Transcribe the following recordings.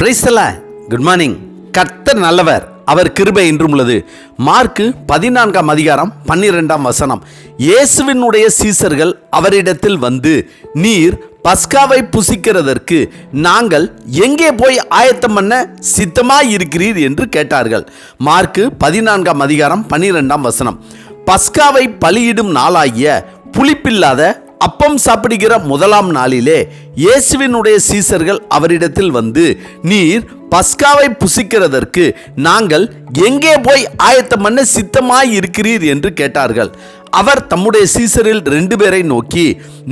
Praise the Lord. Good morning. கர்த்தர் நல்லவர், அவர் கிருபை என்றும் உள்ளது. மார்க்கு 14ஆம் அதிகாரம் 12ஆம் வசனம். இயேசுவினுடைய சீசர்கள் அவரிடத்தில் வந்து, நீர் பஸ்காவை புசிக்கிறதற்கு நாங்கள் எங்கே போய் ஆயத்தம் பண்ண சித்தமாய் இருக்கிறீர் என்று கேட்டார்கள். மார்க்கு 14ஆம் அதிகாரம் 12ஆம் வசனம். பஸ்காவை பலியிடும் நாளாகிய புளிப்பில்லாத அப்பம் சாப்பிடுகிற முதலாம் நாளிலே இயேசுவினுடைய சீசர்கள் அவரிடத்தில் வந்து, நீர் பஸ்காவை புசிக்கிறதற்கு நாங்கள் எங்கே போய் ஆயத்தம் பண்ண சித்தமாய் இருக்கிறீர் என்று கேட்டார்கள். அவர் தம்முடைய சீசரில் 2 பேரை நோக்கி,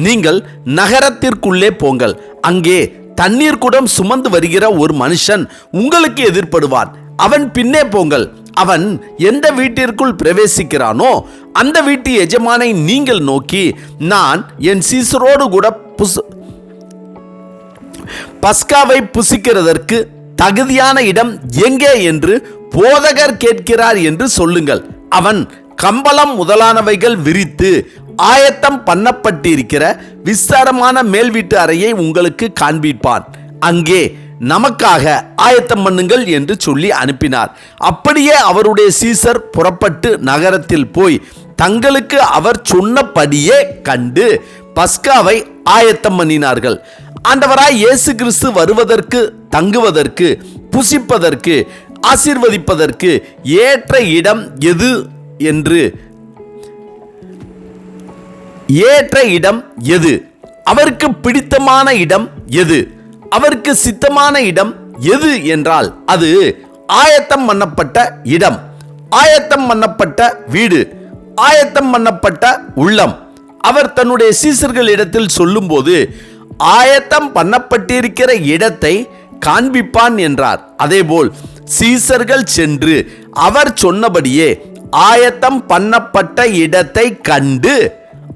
நீங்கள் நகரத்திற்குள்ளே போங்கள், அங்கே தண்ணீர் குடம் சுமந்து வருகிற ஒரு மனுஷன் உங்களுக்கு எதிர்ப்படுவான், அவன் பின்னே போங்கள். அவன் எந்த வீட்டிற்குள் பிரவேசிக்கிறானோ அந்த வீட்டு எஜமானை நீங்கள் நோக்கி, நான் என் சீசரோடு கூட பஸ்காவை புசிக்கிறதற்கு தகுதியான இடம் எங்கே என்று போதகர் கேட்கிறார் என்று சொல்லுங்கள். அவன் கம்பளம் முதலானவைகள் விரித்து ஆயத்தம் பண்ணப்பட்டிருக்கிற விஸ்தாரமான மேல் வீட்டு அறையை உங்களுக்கு காண்பிப்பான், அங்கே நமக்காக ஆயத்தம் பண்ணுங்கள் என்று சொல்லி அனுப்பினார். அப்படியே அவருடைய சீசர் புறப்பட்டு நகரத்தில் போய் தங்களுக்கு அவர் சொன்னபடியே கண்டு பஸ்காவை ஆயத்தம் பண்ணினார்கள். ஆண்டவராய் இயேசு கிறிஸ்து வருவதற்கு, தங்குவதற்கு, புசிப்பதற்கு, ஆசீர்வதிப்பதற்கு ஏற்ற இடம் எது என்று, ஏற்ற இடம் எது, அவருக்கு பிடித்தமான இடம் எது, அவருக்கு சித்தமான இடம் எது என்றால் அது ஆயத்தம் பண்ணப்பட்ட இடம், ஆயத்தம் பண்ணப்பட்ட வீடு, ஆயத்தம் பண்ணப்பட்ட உள்ளம். அவர் தன்னுடைய சீசர்களிடத்தில் சொல்லும்போது ஆயத்தம் பண்ணப்பட்டிருக்கிற இடத்தை காண்பிப்பான் என்றார். அதேபோல் சீசர்கள் சென்று அவர் சொன்னபடியே ஆயத்தம் பண்ணப்பட்ட இடத்தை கண்டு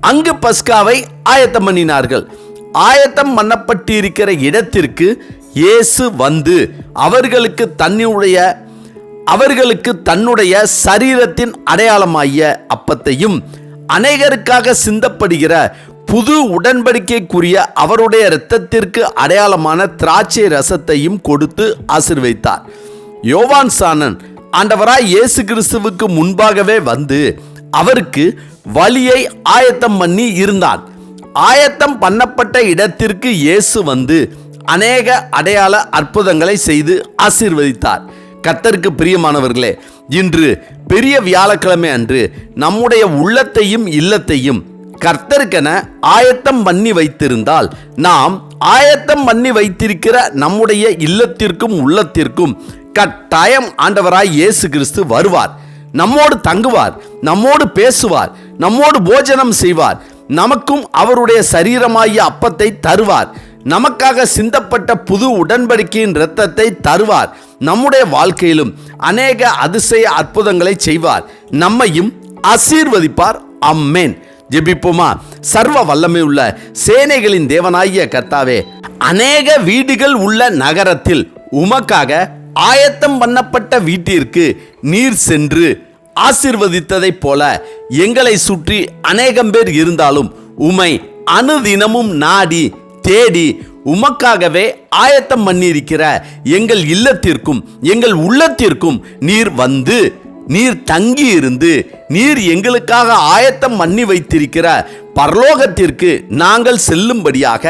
அங்கு பஸ்காவை ஆயத்தம் பண்ணினார்கள். ஆயத்தம் பண்ணப்பட்டிருக்கிற இடத்திற்கு இயேசு வந்து அவர்களுக்கு தன்னுடைய சரீரத்தின் அடையாளமாகிய அப்பத்தையும் அநேகருக்காக சிந்தப்படுகிற புது உடன்படிக்கைக்குரிய அவருடைய இரத்தத்திற்கு அடையாளமான திராட்சை ரசத்தையும் கொடுத்து ஆசீர்வதித்தார். யோவான் சாணன் ஆண்டவராய் இயேசு கிறிஸ்துவுக்கு முன்பாகவே வந்து அவருக்கு வழியை ஆயத்தம் பண்ணி இருந்தான். ஆயத்தம் பண்ணப்பட்ட இடத்திற்கு இயேசு வந்து அநேக அடையாள அற்புதங்களை செய்து ஆசீர்வதித்தார். கர்த்தருக்கு பிரியமானவர்களே, இன்று பெரிய வியாழக்கிழமை அன்று நம்முடைய உள்ளத்தையும் இல்லத்தையும் கர்த்தருக்கென ஆயத்தம் பண்ணி வைத்திருந்தால், நாம் ஆயத்தம் பண்ணி வைத்திருக்கிற நம்முடைய இல்லத்திற்கும் உள்ளத்திற்கும் கட்டாயம் ஆண்டவராய் இயேசு கிறிஸ்து வருவார், நம்மோடு தங்குவார், நம்மோடு பேசுவார், நம்மோடு போஜனம் செய்வார், நமக்கும் அவருடைய சரீரமாகிய அப்பத்தை தருவார், நமக்காக சிந்தப்பட்ட புது உடன்படிக்கையின் இரத்தத்தை தருவார், நம்முடைய வாழ்க்கையிலும் அநேக அதிசய அற்புதங்களை செய்வார், நம்மையும் ஆசீர்வதிப்பார். ஆமென். ஜெபிப்போமா. சர்வ வல்லமை உள்ள சேனைகளின் தேவனாகிய கர்த்தாவே, அநேக வீடுகள் உள்ள நகரத்தில் உமக்காக ஆயத்தம் பண்ணப்பட்ட வீட்டிற்கு நீர் சென்று ஆசீர்வதித்ததைப் போல எங்களை சுற்றி அநேகம் பேர் இருந்தாலும் உம்மை அனுதினமும் நாடி தேடி உமக்காகவே ஆயத்தம் பண்ணியிருக்கிற எங்கள் இல்லத்திற்கும் எங்கள் உள்ளத்திற்கும் நீர் வந்து, நீர் தங்கி இருந்து, நீர் எங்களுக்காக ஆயத்தம் பண்ணி வைத்திருக்கிற பரலோகத்திற்கு நாங்கள் செல்லும்படியாக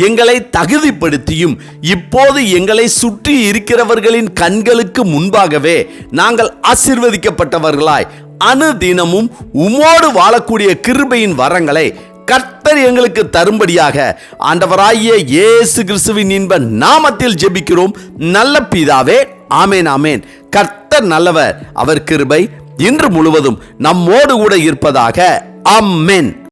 எங்களை தகுதிப்படுத்தியும், இப்போது எங்களை சுற்றி இருக்கிறவர்களின் கண்களுக்கு முன்பாகவே நாங்கள் ஆசீர்வதிக்கப்பட்டவர்களாய் அனுதினமும் உமோடு வாழக்கூடிய கிருபையின் வரங்களை கர்த்தர் எங்களுக்கு தரும்படியாக ஆண்டவராகிய இயேசு கிறிஸ்துவின் இன்ப நாமத்தில் ஜெபிக்கிறோம் நல்ல பிதாவே. ஆமேன், ஆமேன். கர்த்தர் நல்லவர், அவர் கிருபை இன்று முழுவதும் நம்மோடு கூட இருப்பதாக. ஆமென்.